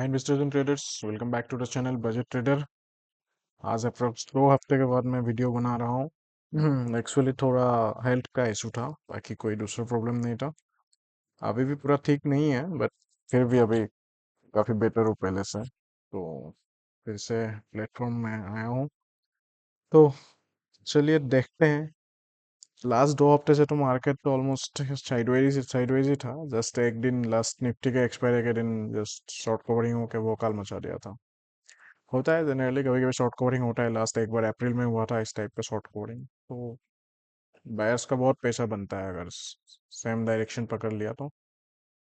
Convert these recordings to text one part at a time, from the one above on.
Hi investors and traders, welcome back to the channel budget trader. आज approx 2 हफ्ते के बाद मैं वीडियो बना रहा हूँ। एक्चुअली थोड़ा हेल्थ का इशू था, बाकी कोई दूसरा प्रॉब्लम नहीं था। अभी भी पूरा ठीक नहीं है, बट फिर भी अभी काफ़ी बेटर हूँ पहले से। तो फिर से प्लेटफॉर्म में आया हूँ। तो चलिए देखते हैं। लास्ट 2 हफ्ते से तो मार्केट तो ऑलमोस्ट साइडवेज ही था। जस्ट एक दिन लास्ट निफ्टी के एक्सपायरी के दिन जस्ट शॉर्ट कवरिंग होकर वो काल मचा दिया था। होता है जनरली, कभी कभी शॉर्ट कवरिंग होता है। लास्ट एक बार अप्रैल में हुआ था इस टाइप का शॉर्ट कवरिंग। तो बायर्स का बहुत पैसा बनता है अगर सेम डायरेक्शन पकड़ लिया तो।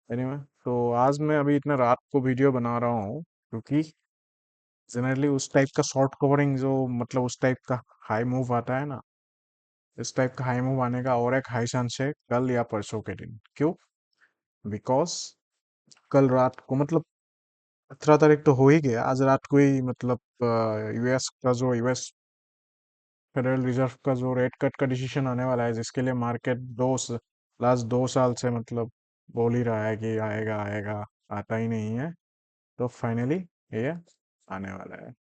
एनीवे, तो आज मैं अभी इतना रात को वीडियो बना रहा हूँ क्योंकि जनरली उस टाइप का शॉर्ट कवरिंग जो मतलब उस टाइप का हाई मूव आता है ना, इस टाइप का हाई मूव आने का और एक हाई चांस है कल या परसों के दिन। क्यों? बिकॉज कल रात को मतलब 17 तारीख तो हो ही गया, आज रात को ही मतलब यूएस फेडरल रिजर्व का जो रेट कट का डिसीजन आने वाला है, जिसके लिए मार्केट लास्ट 2 साल से मतलब बोल ही रहा है कि आएगा आएगा, आता ही नहीं है। तो फाइनली ये आने वाला है।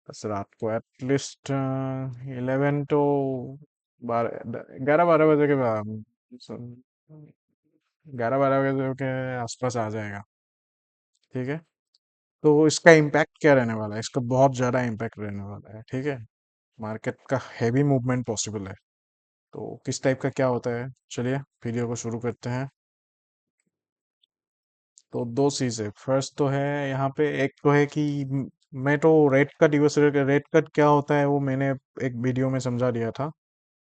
बस रात को एटलीस्ट 11 तो 11-12 बजे के बाद, 11-12 बजे के आसपास आ जाएगा। ठीक है। तो इसका इम्पैक्ट क्या रहने वाला है? इसका बहुत ज़्यादा इम्पैक्ट रहने वाला है। ठीक है। मार्केट का हैवी मूवमेंट पॉसिबल है। तो किस टाइप का क्या होता है, चलिए वीडियो को शुरू करते हैं। तो दो चीज़ है। फर्स्ट तो है यहाँ पे, एक तो है कि मैं तो रेट कट क्या होता है वो मैंने एक वीडियो में समझा दिया था।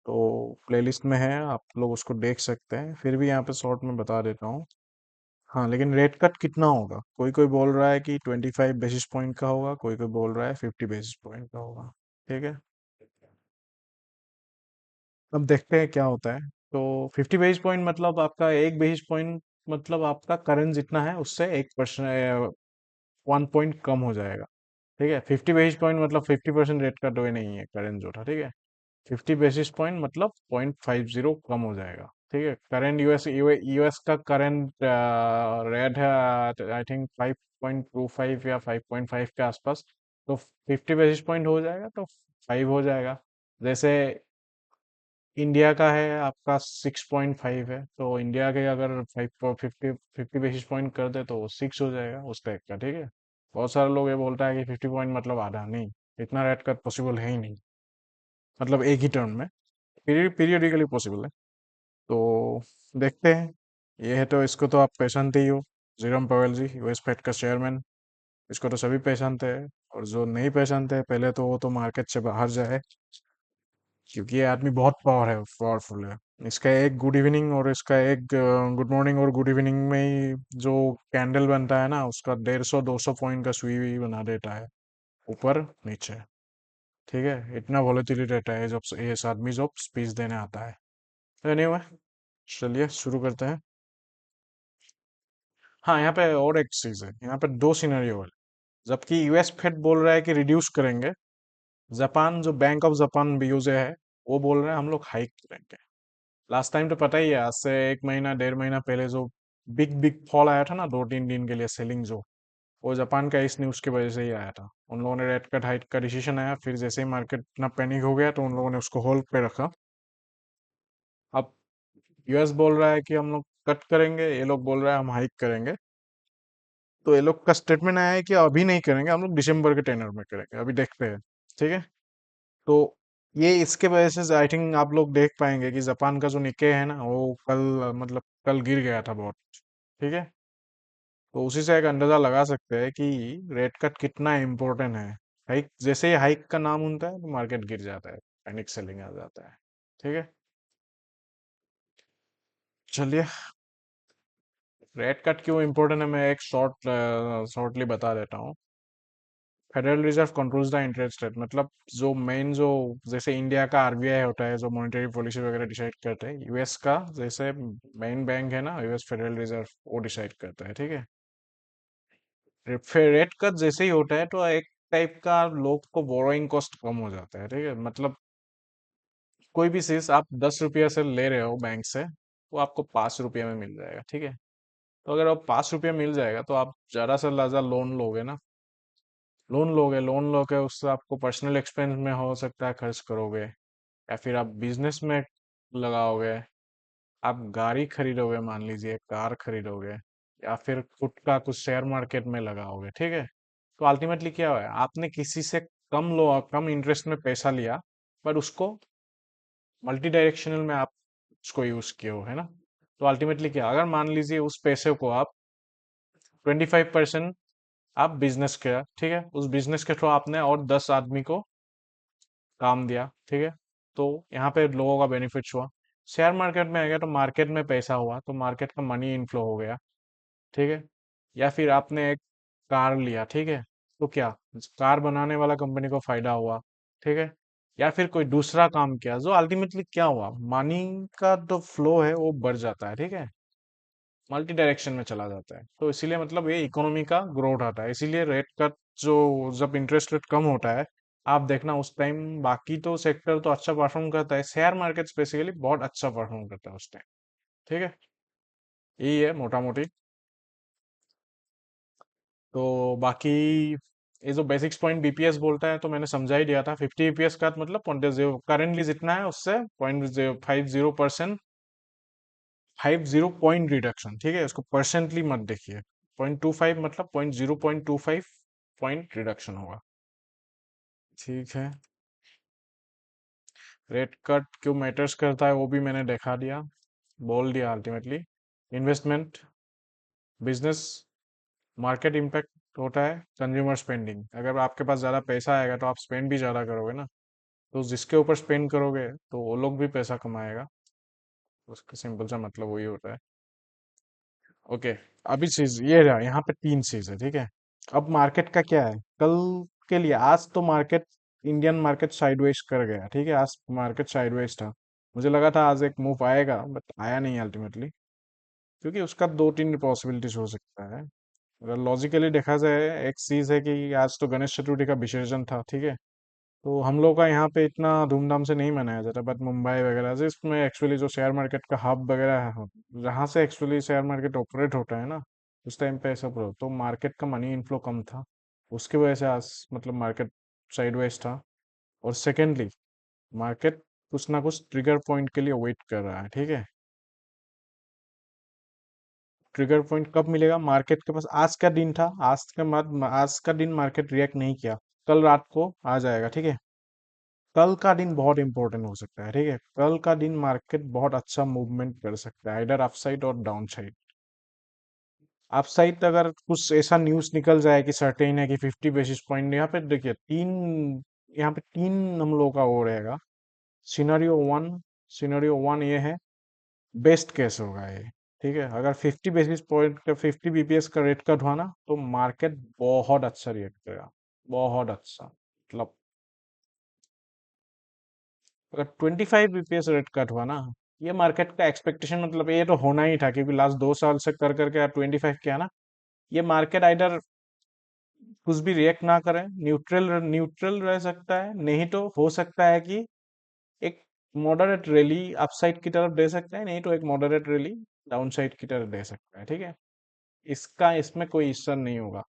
तो प्लेलिस्ट में है, आप लोग उसको देख सकते हैं। फिर भी यहाँ पे शॉर्ट में बता देता हूँ। हाँ, लेकिन रेट कट कितना होगा? कोई कोई बोल रहा है कि 25 बेसिस पॉइंट का होगा, कोई कोई बोल रहा है 50 बेसिस पॉइंट का होगा। ठीक है। अब देखते हैं क्या होता है। तो 50 बेसिस पॉइंट मतलब आपका 1 बेसिस पॉइंट, मतलब आपका करंट जितना है उससे 1%, 1 पॉइंट कम हो जाएगा। ठीक है। 50 बेसिस पॉइंट मतलब 50% रेट का डो नहीं है करंट जो था। ठीक है। 50 बेसिस पॉइंट मतलब 0.50 कम हो जाएगा। ठीक है। करंट यूएस का करंट रेट है आई थिंक 5.25 या 5.5 के आसपास। तो 50 बेसिस पॉइंट हो जाएगा तो 5 हो जाएगा। जैसे इंडिया का है आपका 6.5 है, तो इंडिया के अगर 50 बेसिस पॉइंट कर दे तो 6 हो जाएगा उस टाइप का। ठीक है। बहुत सारे लोग ये बोलता है कि 50 पॉइंट मतलब आधा, नहीं, इतना रेट कट पॉसिबल है ही नहीं, मतलब एक ही टर्म में। पीरियडिकली पॉसिबल है। तो देखते हैं। ये है तो इसको तो आप पहचानते ही हो, जेरोम पावेल जी, यूएस फेड का चेयरमैन। इसको तो सभी पहचानते हैं। और जो नहीं पहचानते हैं पहले तो वो तो मार्केट से बाहर जाए, क्योंकि ये आदमी बहुत पावरफुल है। इसका एक गुड इवनिंग और इसका एक गुड मॉर्निंग और गुड इवनिंग में ही जो कैंडल बनता है ना, उसका 150-200 पॉइंट का स्वी बना देता है, ऊपर नीचे। ठीक है। इतना वॉलेटिलिटी रहता है जब ये आदमी जब स्पीच देने आता है। एनीवे, चलिए शुरू करते हैं। हाँ, यहाँ पे और एक चीज है, यहाँ पे दो सिनेरियो है। जबकि यूएस फेड बोल रहा है कि रिड्यूस करेंगे, जापान जो बैंक ऑफ जापान बीओजे है वो बोल रहे हैं हम लोग हाइक करेंगे। लास्ट टाइम तो पता ही है, आज से 1 महीना 1.5 महीना पहले जो बिग बिग फॉल आया था ना 2-3 दिन के लिए सेलिंग, जो वो जापान का इस न्यूज की वजह से ही आया था। उन लोगों ने रेट कट हाइक का डिसीजन आया, फिर जैसे ही मार्केट इतना पैनिक हो गया तो उन लोगों ने उसको होल्ड पे रखा। अब यूएस बोल रहा है कि हम लोग कट करेंगे, ये लोग बोल रहा है हम हाइक करेंगे। तो ये लोग का स्टेटमेंट आया है कि अभी नहीं करेंगे, हम लोग दिसंबर के टेनर में करेंगे, अभी देखते हैं। ठीक है। तो ये इसके वजह से आई थिंक आप लोग देख पाएंगे कि जापान का जो निक्के है ना वो कल मतलब कल गिर गया था बहुत। ठीक है। तो उसी से एक अंदाजा लगा सकते हैं कि रेट कट कितना इम्पोर्टेंट है। हाइक जैसे ही हाइक का नाम सुनता है तो मार्केट गिर जाता है, पैनिक सेलिंग आ जाता है। ठीक है। चलिए, रेट कट क्यों इम्पोर्टेंट है मैं एक शॉर्टली बता देता हूँ। Federal reserve controls the interest rate, मतलब जो मेन जो जैसे इंडिया का आरबीआई होता है जो मॉनेटरी पॉलिसी वगैरह डिसाइड करता है, यूएस का जैसे मेन बैंक है ना यूएस फेडरल रिजर्व, वो डिसाइड करता है। ठीक है। फिर रेट कट जैसे ही होता है तो एक टाइप का लोग को बोरोइंग कॉस्ट कम हो जाता है। ठीक है। मतलब कोई भी चीज आप 10 रुपया से ले रहे हो बैंक से, वो आपको 5 रुपया में मिल जाएगा। ठीक है। तो अगर आप 5 रुपया मिल जाएगा तो आप ज़्यादा से ज़्यादा लोन लोगे ना। लोन लोगे उससे आपको पर्सनल एक्सपेंस में हो सकता है खर्च करोगे, या फिर आप बिजनेस में लगाओगे। आप गाड़ी खरीदोगे, मान लीजिए कार खरीदोगे, या फिर खुद का कुछ शेयर मार्केट में लगाओगे, ठीक है। तो अल्टीमेटली क्या हुआ है, आपने किसी से कम इंटरेस्ट में पैसा लिया, पर उसको मल्टी डायरेक्शनल में आप उसको यूज किए हो, है ना। तो अल्टीमेटली क्या, अगर मान लीजिए उस पैसे को आप 25% आप बिजनेस किया, ठीक है, उस बिजनेस के थ्रू आपने और 10 आदमी को काम दिया, ठीक है। तो यहाँ पे लोगों का बेनिफिट हुआ। शेयर मार्केट में आ गया तो मार्केट में पैसा हुआ, तो मार्केट का मनी इनफ्लो हो गया, ठीक है। या फिर आपने एक कार लिया, ठीक है, तो क्या, कार बनाने वाला कंपनी को फायदा हुआ, ठीक है। या फिर कोई दूसरा काम किया, जो अल्टीमेटली क्या हुआ, मनी का जो फ्लो है वो बढ़ जाता है, ठीक है, मल्टी डायरेक्शन में चला जाता है। तो इसीलिए मतलब ये इकोनॉमी का ग्रोथ आता है, इसीलिए रेट कट जो, जब इंटरेस्ट रेट कम होता है, आप देखना उस टाइम बाकी तो सेक्टर तो अच्छा परफॉर्म करता है, शेयर मार्केट स्पेसिकली बहुत अच्छा परफॉर्म करता है उस टाइम, ठीक है। यही है मोटा मोटी। तो बाकी ये जो बेसिक्स पॉइंट बीपीएस बोलता है तो मैंने समझा ही दिया था। 50 बीपीएस का मतलब 0.0 करेंटली जितना है उससे 0.50%, 50 पॉइंट रिडक्शन, ठीक है, उसको परसेंटली मत देखिए। 0.25 मतलब 0.25 पॉइंट रिडक्शन होगा, ठीक है। रेट कट क्यों मैटर्स करता है वो भी मैंने देखा दिया, बोल दिया ultimately. Investment, business, market impact होता है, कंज्यूमर स्पेंडिंग, अगर आपके पास ज़्यादा पैसा आएगा तो आप स्पेंड भी ज़्यादा करोगे ना, तो जिसके ऊपर स्पेंड करोगे तो वो लोग भी पैसा कमाएगा, उसका सिंपल सा मतलब वही होता है। ओके, अभी चीज ये रहा, यहाँ पे 3 चीज है, ठीक है। अब मार्केट का क्या है, कल के लिए, आज तो मार्केट, इंडियन मार्केट साइडवेज कर गया, ठीक है, आज मार्केट साइडवेज था। मुझे लगा था आज एक मूव आएगा, बट आया नहीं अल्टीमेटली, क्योंकि उसका 2-3 पॉसिबिलिटीज हो सकता है। अगर लॉजिकली देखा जाए, एक चीज है कि आज तो गणेश चतुर्थी का विसर्जन था, ठीक है। तो हम लोग का यहाँ पे इतना धूमधाम से नहीं मनाया जाता, बट मुंबई वगैरह से इसमें एक्चुअली जो शेयर मार्केट का हब वगैरह है, जहाँ से एक्चुअली शेयर मार्केट ऑपरेट होता है ना, उस टाइम पे ऐसा प्रो तो मार्केट का मनी इनफ्लो कम था, उसकी वजह से आज मतलब मार्केट साइडवेज था। और सेकेंडली, मार्केट कुछ ना कुछ ट्रिगर पॉइंट के लिए वेट कर रहा है, ठीक है। ट्रिगर पॉइंट कब मिलेगा, मार्केट के पास आज का दिन था, आज के बाद आज का दिन मार्केट रिएक्ट नहीं किया, कल रात को आ जाएगा, ठीक है। कल का दिन बहुत इंपॉर्टेंट हो सकता है, ठीक है, कल का दिन मार्केट बहुत अच्छा मूवमेंट कर सकता है, इधर अपसाइड और डाउन साइड। अपसाइड अगर कुछ ऐसा न्यूज निकल जाए कि सर्टेन है कि 50 बेसिस पॉइंट, यहाँ पे देखिए यहाँ पे तीन हम लोग का वो रहेगा। सिनेरियो 1, सिनेरियो 1 ये है, बेस्ट केस होगा ये, ठीक है। अगर 50 बेसिस पॉइंट का 50 बीपीएस का रेट कट हुआ ना, तो मार्केट बहुत अच्छा रिएक्ट करेगा, बहुत अच्छा, मतलब अगर 25 बीपीएस रेट कट हुआ ना, ये मार्केट का एक्सपेक्टेशन, मतलब ये तो होना ही था, क्योंकि लास्ट 2 साल से कर करके 25 किया ना, ये मार्केट आइडर कुछ भी रिएक्ट ना करे, न्यूट्रल न्यूट्रल रह सकता है, नहीं तो हो सकता है कि एक मॉडरेट रैली अपसाइड की तरफ दे सकता है, नहीं तो एक मॉडरेट रैली डाउन साइड की तरफ दे सकता है, ठीक है। इसका इसमें कोई इश्यू नहीं होगा।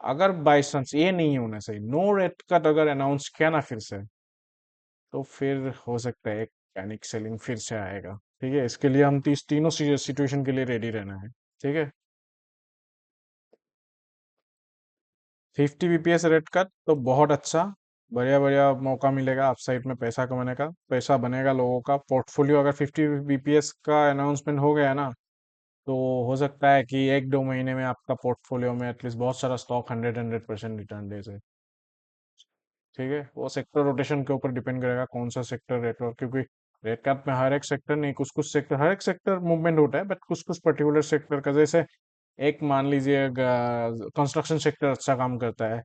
अगर बाई चांस ये नहीं होना चाहिए, नो रेट कट अगर अनाउंस किया ना फिर से, तो फिर हो सकता है एक पैनिक सेलिंग फिर से आएगा, ठीक है। इसके लिए हम इस तीनों सिचुएशन के लिए रेडी रहना है, ठीक है। 50 बीपीएस रेट कट तो बहुत अच्छा, बढ़िया बढ़िया मौका मिलेगा अपसाइड में पैसा कमाने का, पैसा बनेगा लोगों का पोर्टफोलियो, अगर 50 बीपीएस का अनाउंसमेंट हो गया ना, तो हो सकता है कि 1-2 महीने में आपका पोर्टफोलियो में एटलीस्ट बहुत सारा स्टॉक 100% रिटर्न दे दे, ठीक है। वो सेक्टर रोटेशन के ऊपर डिपेंड करेगा कौन सा सेक्टर रेट, और क्योंकि रेट कैप में हर एक सेक्टर नहीं, कुछ कुछ सेक्टर, हर एक सेक्टर मूवमेंट होता है, बट कुछ कुछ पर्टिकुलर सेक्टर का, जैसे एक मान लीजिए कंस्ट्रक्शन सेक्टर अच्छा काम करता है,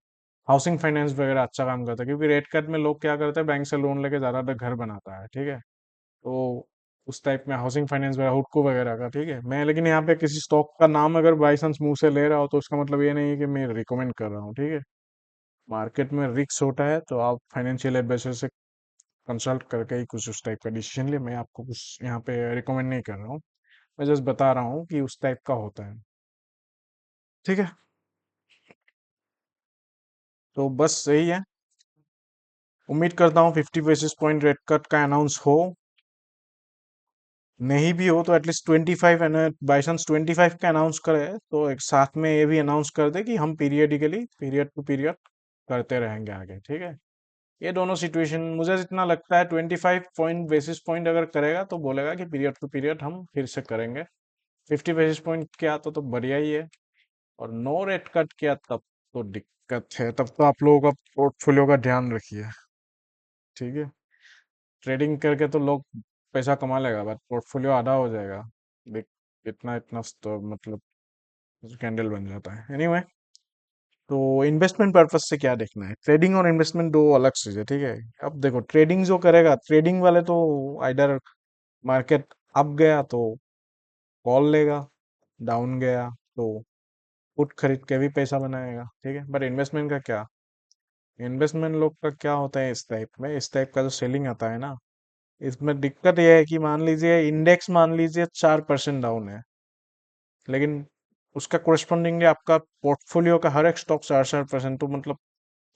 हाउसिंग फाइनेंस वगैरह अच्छा काम करता है, क्योंकि रेट कट में लोग क्या करते हैं, बैंक से लोन लेके ज्यादातर घर बनाता है, ठीक है। तो उस टाइप में हाउसिंग फाइनेंस वगैरह, हुडको वगैरह का, ठीक है। मैं लेकिन यहाँ पे किसी स्टॉक का नाम अगर बाई चांस मुंह से ले रहा हो, तो उसका मतलब ये नहीं है कि मैं रिकमेंड कर रहा हूँ, ठीक है। मार्केट में रिस्क होता है, तो आप फाइनेंशियल एडवाइजर से कंसल्ट करके ही कुछ उस टाइप का डिसीजन लिए। मैं आपको कुछ यहाँ पे रिकमेंड नहीं कर रहा हूँ, मैं जस्ट बता रहा हूँ कि उस टाइप का होता है। ठीक है, तो बस यही है। उम्मीद करता हूँ 50 बेसिस पॉइंट रेट कट का अनाउंस हो। नहीं भी हो तो एटलीस्ट 25, बाई चांस 25 का अनाउंस करे तो एक साथ में ये भी अनाउंस कर दे कि हम पीरियडिकली, पीरियड टू पीरियड करते रहेंगे आगे, ठीक है। ये दोनों सिचुएशन मुझे जितना लगता है, 25 बेसिस पॉइंट अगर करेगा तो बोलेगा कि पीरियड टू पीरियड हम फिर से करेंगे। 50 बेसिस पॉइंट किया तो बढ़िया ही है। और नो रेट कट किया तब तो दिक्कत है, तब तो आप लोगों का पोर्टफोलियो का ध्यान रखिए, ठीक है। ट्रेडिंग करके तो लोग पैसा कमा लेगा, बट पोर्टफोलियो आधा हो जाएगा। देख, इतना इतना तो मतलब कैंडल बन जाता है। एनीवे, तो इन्वेस्टमेंट पर्पज से क्या देखना है, ट्रेडिंग और इन्वेस्टमेंट दो अलग चीज है, ठीक है। अब देखो, ट्रेडिंग जो करेगा, ट्रेडिंग वाले तो आइदर मार्केट अप गया तो कॉल लेगा, डाउन गया तो पुट खरीद के भी पैसा बनाएगा, ठीक है। बट इन्वेस्टमेंट का क्या, इन्वेस्टमेंट लोग का क्या होता है इस टाइप में, इस टाइप का जो सेलिंग आता है ना, इसमें दिक्कत यह है कि मान लीजिए इंडेक्स, मान लीजिए 4% डाउन है, लेकिन उसका कोरस्पॉन्डिंगली आपका पोर्टफोलियो का हर एक स्टॉक 4-4%, तो मतलब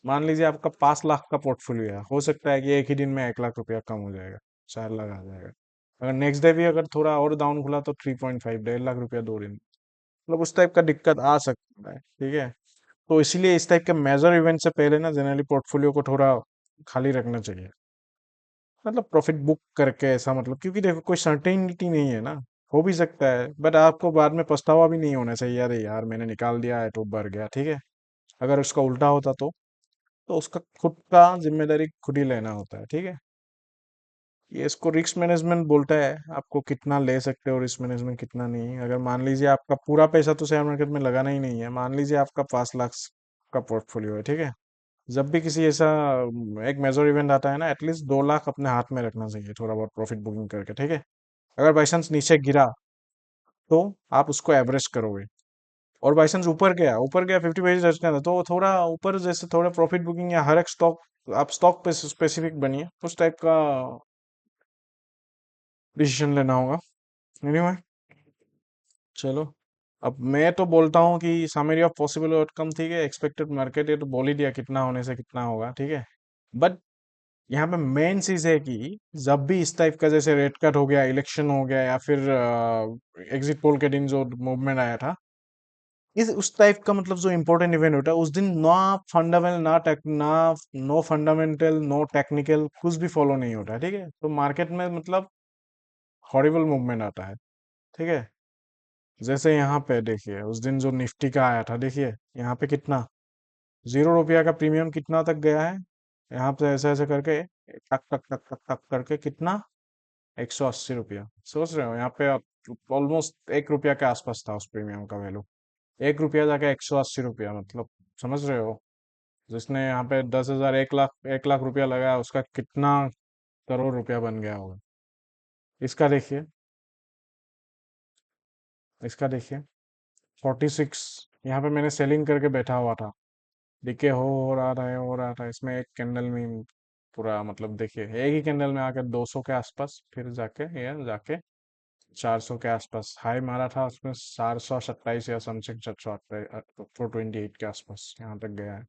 मान लीजिए आपका 5 लाख का पोर्टफोलियो है, हो सकता है कि एक ही दिन में 1 लाख रुपया कम हो जाएगा, 4 लाख आ जाएगा। अगर नेक्स्ट डे भी अगर थोड़ा और डाउन खुला तो 3.5, 1.5 लाख रुपया 2 दिन, मतलब उस टाइप का दिक्कत आ सकता है, ठीक है। तो इसीलिए इस टाइप के मेजर इवेंट से पहले ना जनरली पोर्टफोलियो को थोड़ा खाली रखना चाहिए, मतलब प्रॉफिट बुक करके, ऐसा मतलब, क्योंकि देखो कोई सर्टेनिटी नहीं है ना, हो भी सकता है, बट आपको बाद में पछतावा भी नहीं होना चाहिए, अरे यार मैंने निकाल दिया है तो बढ़ गया, ठीक है। अगर उसका उल्टा होता तो उसका खुद का जिम्मेदारी खुद ही लेना होता है, ठीक है। ये इसको रिस्क मैनेजमेंट बोलता है, आपको कितना ले सकते हो रिस्क मैनेजमेंट, कितना नहीं। अगर मान लीजिए आपका पूरा पैसा तो शेयर मार्केट में लगाना ही नहीं है, मान लीजिए आपका 5 लाख का पोर्टफोलियो है, ठीक है। जब भी किसी ऐसा एक मेजर इवेंट आता है ना, एटलीस्ट 2 लाख अपने हाथ में रखना चाहिए, थोड़ा बहुत प्रॉफिट बुकिंग करके, ठीक है। अगर बाई चांस नीचे गिरा तो आप उसको एवरेज करोगे, और बाई चांस ऊपर गया 50 बेसिस का तो थोड़ा ऊपर, जैसे थोड़ा प्रॉफिट बुकिंग, या हर एक स्टॉक, आप स्टॉक पे स्पेसिफिक बनिए, उस टाइप का डिसीजन लेना होगा। एनीवे, चलो, अब मैं तो बोलता हूँ कि समरी ऑफ पॉसिबल आउटकम, ठीक है, एक्सपेक्टेड मार्केट, ये तो बोल ही दिया कितना होने से कितना होगा, ठीक है। बट यहाँ पे मेन चीज है कि जब भी इस टाइप का, जैसे रेट कट हो गया, इलेक्शन हो गया, या फिर एग्जिट पोल के दिन जो मूवमेंट आया था, इस उस टाइप का मतलब जो इंपॉर्टेंट इवेंट होता है उस दिन, ना फंडामेंटल, ना टेक, ना नो फंडामेंटल, नो टेक्निकल, कुछ भी फॉलो नहीं होता है, ठीक है। तो मार्केट में मतलब हॉरिबल मूवमेंट आता है, ठीक है। जैसे यहाँ पे देखिए, उस दिन जो निफ्टी का आया था, देखिए यहाँ पे कितना, 0 रुपया का प्रीमियम कितना तक गया है, यहाँ पे ऐसे ऐसे करके टक टक टक टक टक करके कितना, 180 रुपया, सोच रहे हो यहाँ पे ऑलमोस्ट 1 रुपया के आसपास था उस प्रीमियम का वैल्यू, 1 रुपया जाके 180 रुपया, मतलब समझ रहे हो। जिसने यहाँ पे 10,000, 1 लाख रुपया लगाया, उसका कितना करोड़ रुपया बन गया होगा। इसका देखिए, इसका देखिए 46, यहाँ पे मैंने सेलिंग करके बैठा हुआ था, डीके हो रहा था, हो रहा था, इसमें एक कैंडल में पूरा, मतलब देखिए एक ही कैंडल में आकर 200 के आसपास, फिर जाके ये जाके 400 के आसपास हाई मारा था, उसमें 427 या समथिंग, 428 के आसपास यहाँ तक गया है।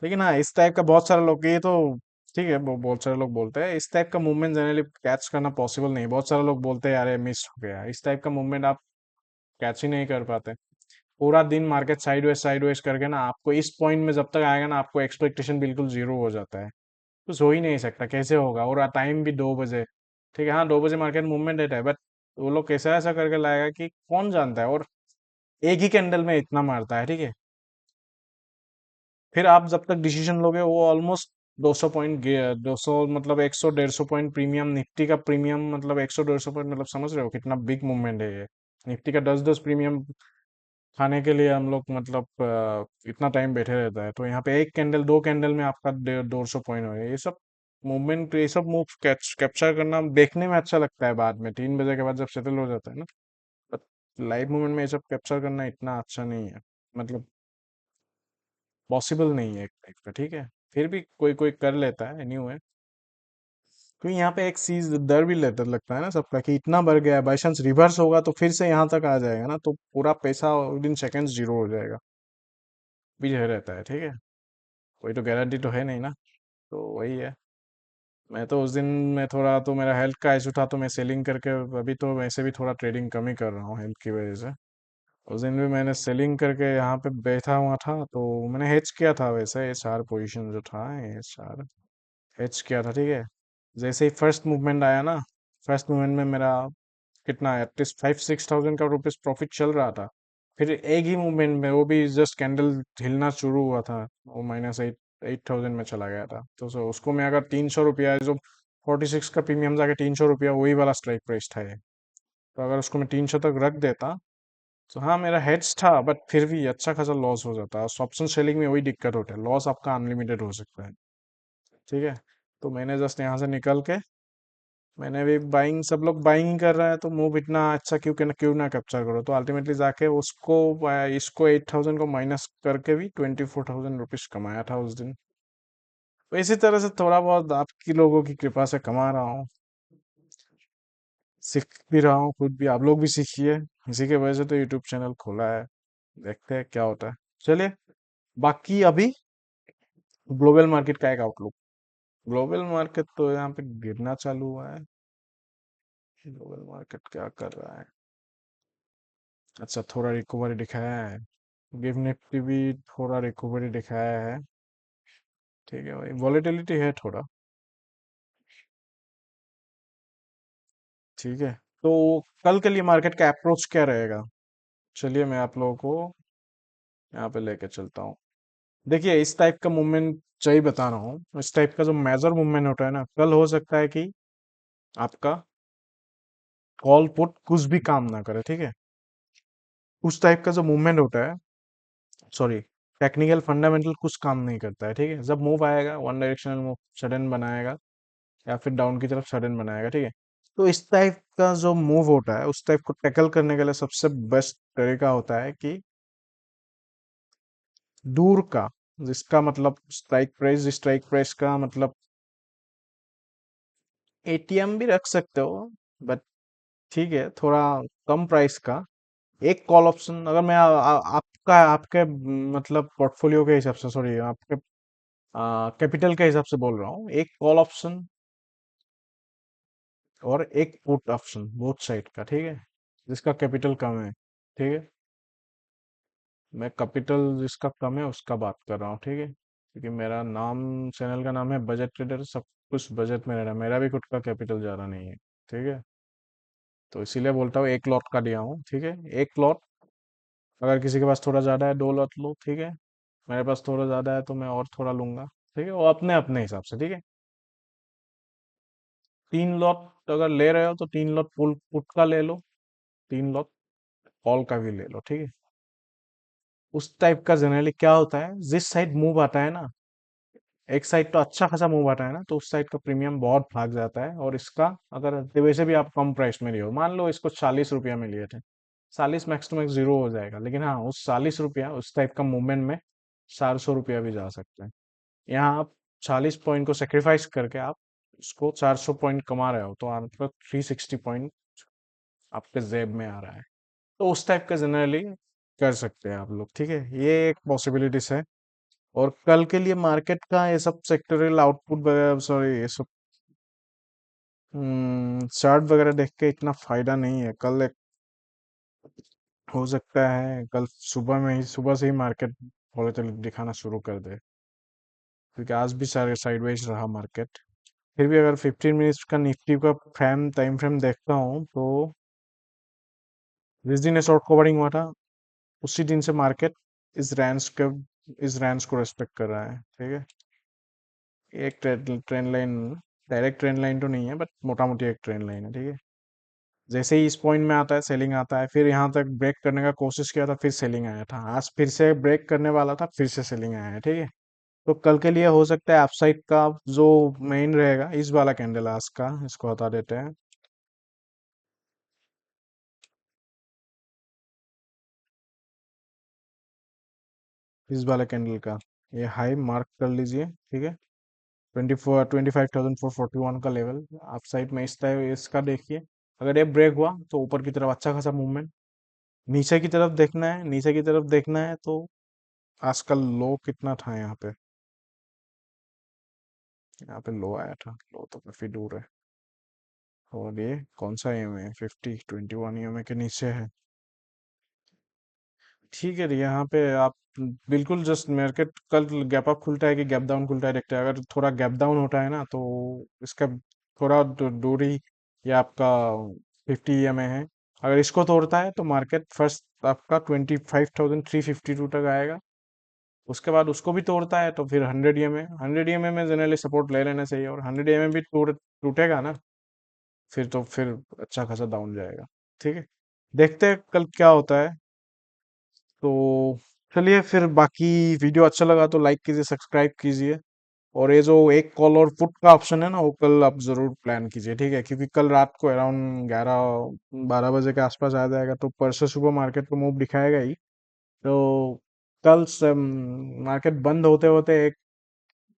लेकिन हाँ, इस टाइप का बहुत सारे लोग, ये तो ठीक है, बहुत सारे लोग बोलते हैं इस टाइप का मूवमेंट जनरली कैच करना पॉसिबल नहीं, बहुत सारे लोग बोलते हैं यार ये मिस हो गया, इस टाइप का मूवमेंट आप कैच ही नहीं कर पाते। पूरा दिन मार्केट साइडवेज करके ना, आपको इस पॉइंट में जब तक आएगा ना, आपको एक्सपेक्टेशन बिल्कुल जीरो हो जाता है। कुछ हो ही नहीं सकता, कैसे होगा, और टाइम भी 2 बजे, ठीक है। हाँ, 2 बजे मार्केट मूवमेंट रहता है, बट वो लोग कैसा ऐसा करके लाएगा कि कौन जानता है, और एक ही कैंडल में इतना मारता है, ठीक है। फिर आप जब तक डिसीजन लोगे, वो ऑलमोस्ट 200 पॉइंट, 200 मतलब 100-150 पॉइंट प्रीमियम, निफ्टी का प्रीमियम मतलब 100-150 पॉइंट, मतलब समझ रहे हो कितना बिग मूवमेंट है ये। निफ्टी का 10-10 प्रीमियम खाने के लिए हम लोग मतलब इतना टाइम बैठे रहता है, तो यहाँ पे एक कैंडल, 2 कैंडल में आपका 150 पॉइंट हो गया, ये सब मूवमेंट, ये सब मूव कैप्चर करना देखने में अच्छा लगता है, बाद में 3 बजे के बाद जब सेटल हो जाता है ना, बट लाइव मूवमेंट में ये सब कैप्चर करना इतना अच्छा नहीं है, मतलब पॉसिबल नहीं है एक टाइप का, ठीक है। फिर भी कोई कोई कर लेता है, एनीवे। क्योंकि यहाँ पे एक चीज डर भी लेटर लगता है ना सबका कि इतना बढ़ गया है, बाई चांस रिवर्स होगा तो फिर से यहाँ तक आ जाएगा ना, तो पूरा पैसा विद इन सेकेंड जीरो हो जाएगा। भी यह रहता है, ठीक है। कोई तो गारंटी तो है नहीं ना। तो वही है। मैं तो उस दिन मैं थोड़ा तो मेरा हेल्थ का इशू था तो मैं सेलिंग करके, अभी तो वैसे भी थोड़ा ट्रेडिंग कम ही कर रहा हूँ हेल्थ की वजह से। उस दिन भी मैंने सेलिंग करके यहाँ पे बैठा हुआ था तो मैंने हेज किया था, वैसे ये चार पोजीशन जो था ये चार हेज किया था, ठीक है। जैसे ही फर्स्ट मूवमेंट आया ना, फर्स्ट मूवमेंट में मेरा कितना एटलीस्ट 5-6 थाउजेंड का रुपीज प्रॉफिट चल रहा था। फिर एक ही मूवमेंट में, वो भी जस्ट कैंडल हिलना शुरू हुआ था, वो -8 8 थाउजेंड में चला गया था। तो उसको मैं अगर 300 रुपया जो 46 का प्रीमियम जाके 300 रुपया, वही वाला स्ट्राइक प्राइस था ये। तो अगर उसको मैं 300 तक रख देता तो हाँ मेरा हेड्स था, बट फिर भी अच्छा खासा लॉस हो जाता है। ऑप्शन सेलिंग में वही दिक्कत होता है, लॉस आपका अनलिमिटेड हो सकता है, ठीक है। तो मैंने जस्ट यहाँ से निकल के, मैंने भी बाइंग, सब लोग बाइंग ही कर रहा है तो मूव इतना अच्छा क्यों ना कैप्चर करो। तो अल्टीमेटली जाके उसको इसको 8 थाउजेंड को माइनस करके भी 24 थाउजेंड रुपीज कमाया था उस दिन। तो इसी तरह से थोड़ा बहुत आपकी लोगों की कृपा से कमा रहा हूँ, सीख भी रहा हूँ खुद भी, आप लोग भी सीखिए। इसी के वजह से तो यूट्यूब चैनल खोला है, देखते हैं क्या होता है। चलिए, बाकी अभी ग्लोबल मार्केट का एक आउटलुक। ग्लोबल मार्केट तो यहाँ पे गिरना चालू हुआ है। ग्लोबल मार्केट क्या कर रहा है? अच्छा, थोड़ा रिकवरी दिखाया है। गिव निफ्टी भी थोड़ा रिकवरी दिखाया है, ठीक है भाई, वॉलेटिलिटी है थोड़ा, ठीक है। तो कल के लिए मार्केट का अप्रोच क्या रहेगा? चलिए मैं आप लोगों को यहाँ पे लेके चलता हूँ। देखिए, इस टाइप का मूवमेंट सही बता रहा हूँ, इस टाइप का जो मेजर मूवमेंट होता है ना, कल हो सकता है कि आपका कॉल पुट कुछ भी काम ना करे, ठीक है। उस टाइप का जो मूवमेंट होता है, सॉरी, टेक्निकल फंडामेंटल कुछ काम नहीं करता है, ठीक है। जब मूव आएगा वन डायरेक्शनल मूव सडन बनाएगा, या फिर डाउन की तरफ सडन बनाएगा, ठीक है। तो इस टाइप का जो मूव होता है, उस टाइप को टैकल करने के लिए सबसे बेस्ट तरीका होता है कि दूर का, जिसका मतलब स्ट्राइक प्राइस का मतलब एटीएम भी रख सकते हो, बट ठीक है, थोड़ा कम प्राइस का एक कॉल ऑप्शन। अगर मैं आपका आपके मतलब पोर्टफोलियो के हिसाब से, सॉरी, आपके कैपिटल के हिसाब से बोल रहा हूँ, एक कॉल ऑप्शन और एक पुट ऑप्शन, बोथ साइड का, ठीक है। जिसका कैपिटल कम है, ठीक है। मैं कैपिटल जिसका कम है उसका बात कर रहा हूँ, ठीक है, क्योंकि मेरा नाम, चैनल का नाम है बजट ट्रेडर, सब कुछ बजट में रहना, मेरा भी खुद का कैपिटल ज्यादा नहीं है, ठीक है। तो इसीलिए बोलता हूँ एक लॉट का दिया हूँ, ठीक है। एक लॉट, अगर किसी के पास थोड़ा ज्यादा है 2 लॉट लो, ठीक है। मेरे पास थोड़ा ज्यादा है तो मैं और थोड़ा लूंगा, ठीक है, वो अपने अपने हिसाब से, ठीक है। 3 लॉट अगर ले रहे हो तो 3 लॉट पुल पुट का ले लो, 3 लॉट कॉल का भी ले लो, ठीक है। उस टाइप का जनरली क्या होता है, जिस साइड मूव आता है ना, एक साइड तो अच्छा खासा मूव आता है ना, तो उस साइड का प्रीमियम बहुत भाग जाता है। और इसका, अगर तो वैसे भी आप कम प्राइस में लिए हो, मान लो इसको 40 रुपया में लिए थे, 40 मैक्स टू मैक्स जीरो हो जाएगा, लेकिन हाँ उस 40 रुपया, उस टाइप का मूवमेंट में 400 रुपया भी जा सकते हैं। यहाँ आप 40 पॉइंट को सेक्रीफाइस करके आप उसको 400 पॉइंट कमा रहे हो, तो आपका 360 पॉइंट आपके जेब में आ रहा है। तो उस टाइप का जनरली कर सकते हैं आप लोग, ठीक है, ये एक पॉसिबिलिटीज है। और कल के लिए मार्केट का ये सब सेक्टोरियल आउटपुट वगैरह, सॉरी, ये सब चार्ट वगैरह देख के इतना फायदा नहीं है। कल एक, हो सकता है कल सुबह में ही, सुबह से ही मार्केट वॉलेटिलिटी दिखाना शुरू कर दे, क्योंकि आज भी सारे साइडवेज रहा मार्केट। फिर भी अगर 15 मिनट्स का निफ्टी का फ्रेम टाइम फ्रेम देखता हूँ तो जिस दिन शॉर्ट कवरिंग हुआ था, उसी दिन से मार्केट इस रेंज के, इस रेंज को रेस्पेक्ट कर रहा है, ठीक है। एक trend line, direct trend line तो नहीं है, बट मोटा मोटी एक ट्रेंड लाइन है, ठीक है। जैसे ही इस पॉइंट में आता है सेलिंग आता है, फिर यहाँ तक ब्रेक करने का कोशिश किया था, फिर सेलिंग आया था, आज फिर से ब्रेक करने वाला था, फिर से सेलिंग आया है, ठीक है। तो कल के लिए हो सकता है अपसाइड का जो मेन रहेगा, इस वाला कैंडल आज का, इसको हटा देते हैं। इस वाले कैंडल का ये हाई मार्क कर लीजिए, ठीक है। 25,441 का लेवल। आप साइड में इसका देखिए, अगर ये ब्रेक हुआ तो ऊपर की तरफ अच्छा खासा मूवमेंट। नीचे की तरफ देखना है, नीचे की तरफ देखना है तो आज का लो कितना था यहाँ पे? यहाँ पे लो आया था, लो तो काफी दूर है। और ये कौन सा EMA है? 21 EMA के नीचे है। ठीक है, यहाँ पे आप बिल्कुल जस्ट मार्केट कल गैप अप खुलता है कि गैप डाउन खुलता है देखते हैं। अगर थोड़ा गैप डाउन होता है ना तो इसका थोड़ा दूरी, या आपका 50 EMA है। अगर इसको तोड़ता है तो मार्केट फर्स्ट आपका 25,352 तक आएगा। उसके बाद उसको भी तोड़ता है तो फिर 100 EMA में जनरली सपोर्ट ले लेना चाहिए, और 100 EMA भी टूटेगा ना, फिर अच्छा खासा डाउन जाएगा। ठीक है, देखते हैं कल क्या होता है। तो चलिए फिर, बाकी वीडियो अच्छा लगा तो लाइक कीजिए, सब्सक्राइब कीजिए। और ये जो एक कॉल और पुट का ऑप्शन है ना, वो कल आप जरूर प्लान कीजिए, ठीक है? क्योंकि कल रात को अराउंड 11-12 बजे के आसपास आ जाएगा, तो परसों सुबह मार्केट को मूव दिखाएगा ही। तो कल से मार्केट बंद होते होते एक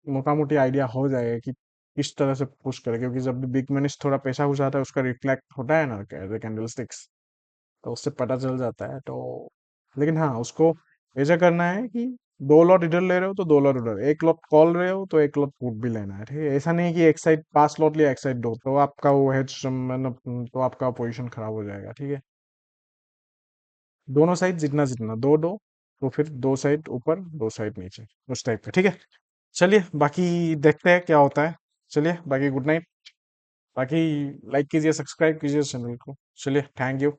मोटा मोटी आइडिया हो जाएगा कि किस तरह से पुश करे, क्योंकि जब भी बिग मनीज थोड़ा पैसा घुसाता है उसका रिफ्लेक्ट होता है ना कैंडल स्टिक्स, तो उससे पता चल जाता है। तो लेकिन हाँ, उसको ऐसा करना है कि 2 लॉट इधर ले रहे हो तो 2 लॉट उधर, एक लॉट कॉल रहे हो तो एक लॉट पुट भी लेना है, ठीक है? ऐसा नहीं है कि एक साइड 5 लॉट लिया एक साइड 2, तो आपका वो हेज मतलब तो आपका पोजीशन खराब हो जाएगा, ठीक है? दोनों साइड जितना जितना, दो दो, तो फिर 2 साइड ऊपर 2 साइड नीचे, उस टाइप का, ठीक है? चलिए बाकी देखते हैं क्या होता है। चलिए बाकी गुड नाइट। बाकी लाइक कीजिए, सब्सक्राइब कीजिए चैनल को। चलिए, थैंक यू।